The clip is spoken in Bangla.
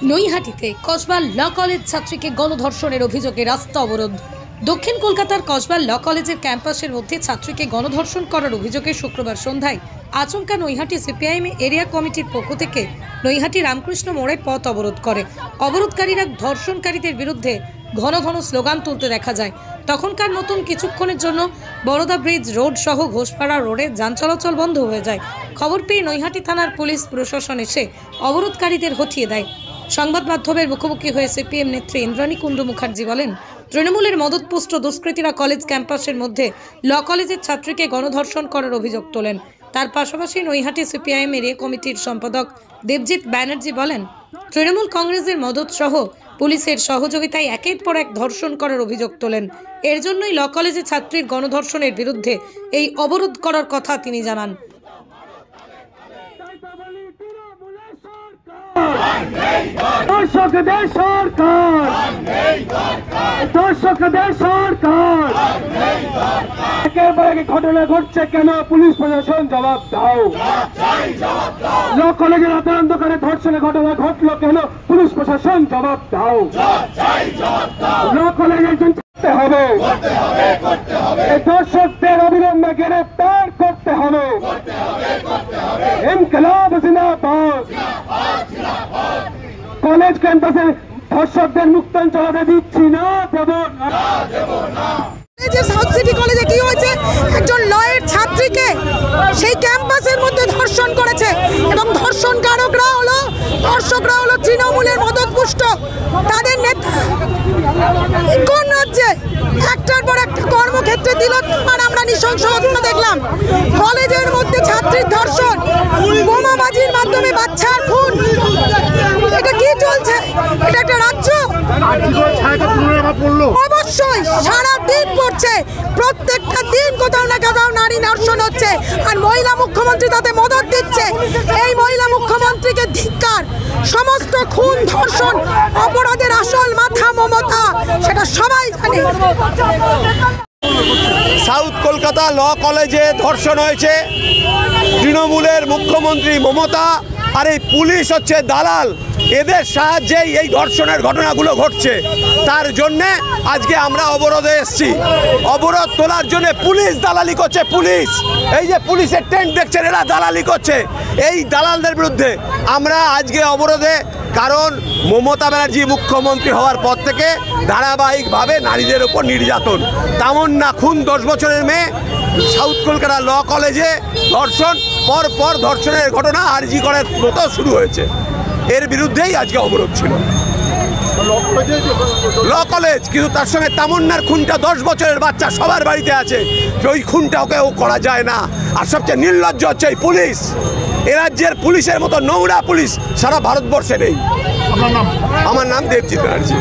নৈহাটিতে কসবা ল কলেজ ছাত্রীকে গণধর্ষণের অভিযোগে রাস্তা অবরোধ। দক্ষিণ কলকাতার কসবা ল কলেজের ক্যাম্পাসের মধ্যে ছাত্রীকে গণধর্ষণ করার অভিযোগে শুক্রবার সন্ধ্যায় আচমকা নৈহাটি সিপিআইএম এরিয়া কমিটির পক্ষ থেকে নৈহাটি রামকৃষ্ণ মোড়ে পথ অবরোধ করে। অবরোধকারীরা ধর্ষণকারীদের বিরুদ্ধে ঘন ঘন স্লোগান তুলতে দেখা যায়। তখনকার মতন কিছুক্ষণের জন্য বরোদা ব্রিজ রোড সহ ঘোষপাড়া রোডে যান চলাচল বন্ধ হয়ে যায়। খবর পেয়ে নৈহাটি থানার পুলিশ প্রশাসন এসে অবরোধকারীদের হটিয়ে দেয়। সংবাদ মাধ্যমের মুখোমুখি হয়ে সিপিএম নেত্রী ইন্দ্রাণী কুণ্ডু মুখার্জি বলেন, তৃণমূলের মদতপুষ্ট দুষ্কৃতীরা কলেজ ক্যাম্পাসের মধ্যে ল কলেজের ছাত্রীকে গণধর্ষণ করার অভিযোগ তোলেন। তার পাশাপাশি নৈহাটি সিপিআইএম এরিয়া কমিটির সম্পাদক দেবজিৎ ব্যানার্জি বলেন, তৃণমূল কংগ্রেসের মদত সহ পুলিশের সহযোগিতায় একের পর এক ধর্ষণ করার অভিযোগ তোলেন। এর জন্যই ল কলেজের ছাত্রীর গণধর্ষণের বিরুদ্ধে এই অবরোধ করার কথা তিনি জানান। দর্শকদের সরকার একেবারে ঘটনা ঘটছে কেন? পুলিশ প্রশাসন জবাব দাও। ল কলেজের অন্তরান্তকারে ধর্ষণের ঘটনা ঘটলো কেন? পুলিশ প্রশাসন জবাব দাও। ল কলেজের জন্য হবে দর্শকদের অবিলম্বে গ্রেফতার করতে হবে। ইনকলাব জিন্দাবাদ। কলেজ ক্যাম্পাসে ধর্ষকদের মুক্তায়ন চালাতে দিচ্ছি না, দেব না। সাউথ সিটি কলেজে কি হয়েছে, একজন লয়ের ছাত্রীকে সেই ক্যাম্পাসের মধ্যে ধর্ষণ করেছে এবং ধর্ষণকারকরা হলো তৃণমূলের মদতপুষ্ট তাদের নেতা। কোন রাজ্যে একটার পর একটা কর্মক্ষেত্রে দিল, আর আমরা নৃশংস ঘটনা দেখলাম। কলেজের মধ্যে ছাত্রীর ধর্ষণ, বোমাবাজির মাধ্যমে বাচ্চার খুন, এটা কি চলছে? এটা একটা রাজ্য? অবশ্যই সারা দিন পড়ছে, প্রত্যেকটা দিন কোথাও না কোথাও নারী ধর্ষণ হচ্ছে, আর মহিলা মুখ্যমন্ত্রী তাতে মদত দিচ্ছে। এই মহিলা মুখ্যমন্ত্রীকে ধিক্কার। সমস্ত খুন ধর্ষণ অপরাধের আসল মাথা মমতা, সেটা সবাই জানে। সাউথ কলকাতা ল কলেজে ধর্ষণ হয়েছে, তৃণমূলের মুখ্যমন্ত্রী মমতা আর এই পুলিশ হচ্ছে দালাল। এদের সাহায্যেই এই ধর্ষণের ঘটনাগুলো ঘটছে। তার জন্যে আজকে আমরা অবরোধে এসেছি। অবরোধ তোলার জন্য পুলিশ দালালি করছে। পুলিশ, এই যে পুলিশের টেন্ট দেখছেন, এরা দালালি করছে। এই দালালদের বিরুদ্ধে আমরা আজকে অবরোধে, কারণ মমতা ব্যানার্জি মুখ্যমন্ত্রী হওয়ার পর থেকে ধারাবাহিকভাবে নারীদের উপর নির্যাতন। তামান্না খুন, 10 বছরের মেয়ে, সাউথ কলকাতা ল কলেজে ধর্ষণ, পর ধর্ষণের ঘটনা আরজি করার মতো শুরু হয়েছে। এর বিরুদ্ধেই আজকে অবরোধ ছিল ল কলেজ। কিন্তু তার সঙ্গে তামান্নার খুনটা 10 বছরের বাচ্চা সবার বাড়িতে আছে, ওই খুনটা ওকেও করা যায় না। আর সবচেয়ে নির্লজ্জ হচ্ছে এই পুলিশ। এ রাজ্যের পুলিশের মতো নোংরা পুলিশ সারা ভারতবর্ষে নেই। আমার নাম দেবজিৎ ব্যানার্জি।